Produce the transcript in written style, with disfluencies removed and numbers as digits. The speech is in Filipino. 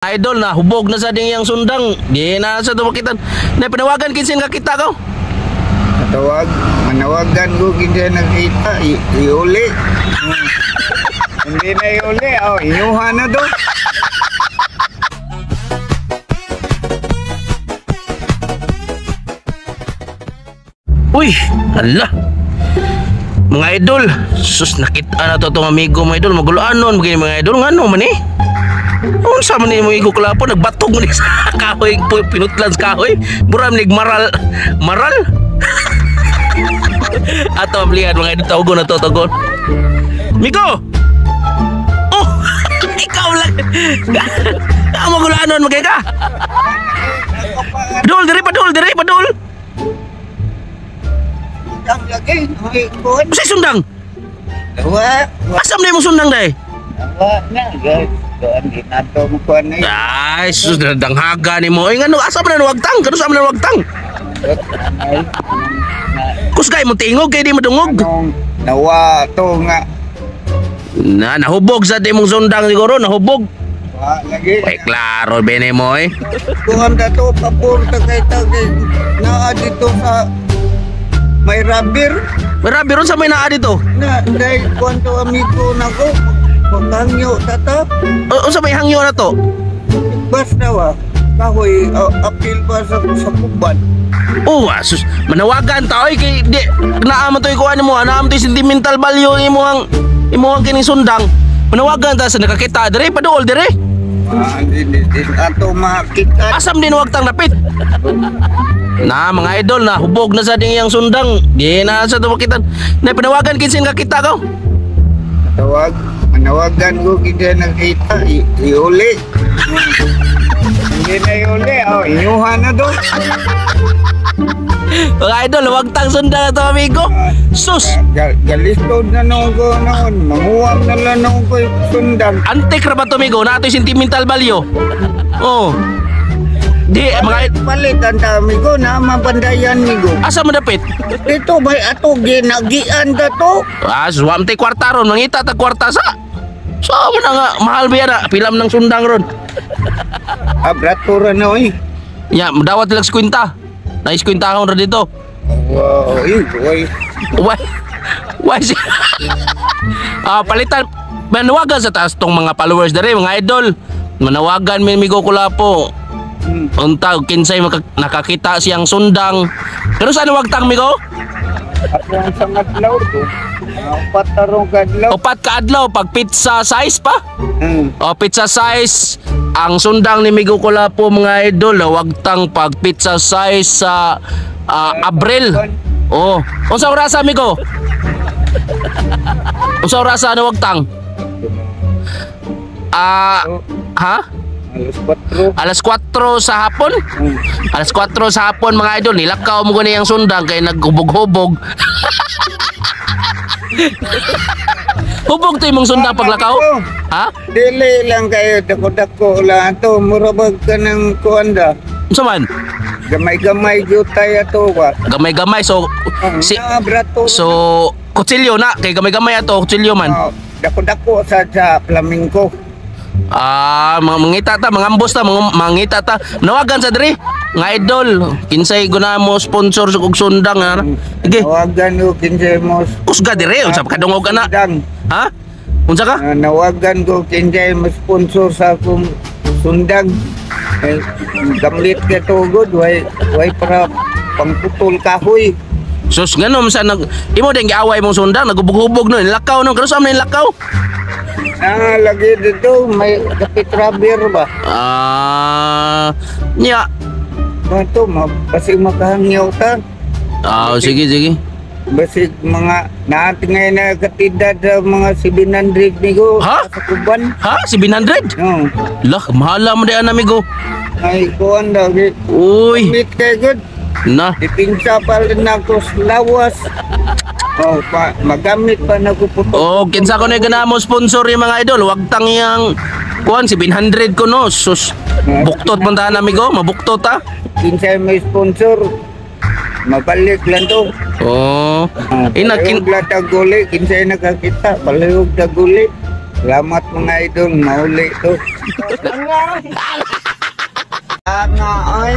Idol na hubog na sa ding yang sundang. Di na sa tumakitan. Na panawagan kinsin ka kita ko. Manawagan ko kinsa nakita iuli. Hindi na iuli, inuha na do. Uy, hala. Mga idol, sus nakita na to tong amigo mga idol, maguluan nun mga idol ngano man eh. Ano sa man mo igo klapo nagbatog mo ni sa kahoy pinutlan sa kahoy. Buram nig maral. Ato ablihan mga idol tawgon na to tawgon. Migo. Oh, ikaw lang. Amo gulanon magay ka. Padul diri padul. Sundang lagi, may kuhan. Sa sundang. Dawa. Asam na mo sundang day. Dawa na, guys. Doon ginato mo kuhan na yun. Ay, sus, danghaga ni mo. Ay, nga, asa man na wagtang? Kano sa man na wagtang? Kusgay mo tingog, kaya di madungog. Anong nawa to nga. Nahubog sa di mong sundang siguro, nahubog. Lagi. Ay, klaro, bene mo eh. Kuhan na to, papunta kay tagay. Naa dito sa may rubber. May rabiron sa may naa dito. Na, dahil kuhan to amigo na ko. Pagkangyo tata. O sa may hangyo na to? Basta wa. Kahoy, apil pa sa kuban. Oh, sus, manawagan ta oy kay di naaman to ikuan mo, naaman to sentimental value imuhang kining sundang. Manawagan ta sa nakakita dire padol dire. Hindi ato makita. Asam din wagtang napit. Na mga idol na hubog na sa ding yang sundang. Di na sa tumakitan. Na panawagan kinsin ka kita ko. Manawagan ko kita nakita iuli. Hindi na iuli, inuha na doon. Mga idol, wagtang sundang na to amigo. Sus! Galistod na nung ko noon. Manguwam na lang nung ko sundang. Antik ra ba to amigo? Na ito'y sentimental value. Oh. Di, mga palitan ta amigo na mabandayan amigo. asa mo dapit? Dito bay ato ginagian ta to. Suwam tay kwarta ron. Mangita ta kwarta sa. So, na nga, mahal ba yan pilam ng sundang ron. Abratura na oy. Ya, dawat lang si kwinta. Nais kwinta akong ron dito. Wow, oy. Why si palitan. Manawagan sa taas tong mga followers dere, mga idol. Manawagan mi migo kulapo. Untag kinsay nakakita siyang sundang. Pero saan wagtang migo? Ako ang sangadlaw to. Upat tarong kadlaw. Upat ka adlaw pag pizza size pa. O pizza size ang sundang ni Migo Kulapo mga idol, wagtang pag pizza size sa Abril. Oh, unsa orasa Migo? Unsa orasa na wagtang? Ha? Alas 4 sa hapon? Alas 4 sa hapon mga idol, nilakaw mo gani ang sundang kay naghubog-hubog. Hubog to imong sundang paglakaw? Ha? Dili lang kayo dako-dako lang to, murabag ka ng kuanda. Unsa man? Gamay-gamay jutay ato ba? Gamay-gamay so so kutsilyo na kay gamay-gamay ato kutsilyo man. Dako-dako sa flamingo. Mangita ta, mangambos ta, mangita ta. Nawagan sa diri, nga idol. Kinsay guna mo sponsor sa kog sundang ha. Sige. Nawagan ko kinsay mo. Kusga diri, unsa ka dungog ana? Ha? Unsa ka? Nawagan ko kinsay mo sponsor sa akong sundang. Gamlit ka to good, way para pangputol kahoy. Sus nganom sa imo ding giaway mong sundang, nagubog-hubog no, lakaw no, karon sa man lakaw. Lagi dito, may kapit rubber ba? Nya. Ito, basig makahangyaw ta. Sige. Basig mga natin ngayon na katidad sa mga 700 migo. Ha? Sa kuban. Ha? 700? Lah, mahala mo diyan amigo. Ay, kuhan daw. Uy. Meet kayo good. Na. Dipinsa pa rin ako sa lawas. Magamit pa na kuputo. Kinsa ko na ganamo sponsor yung mga idol. Wag tang yang kuan 700 ko no. Sus. Buktot man ta amigo, mabuktot ta. Kinsa may sponsor. Mabalik lang to. Palihog latag guli, kinsa nakakita, palihog na guli. Salamat mga idol, mauli to. Nga ay.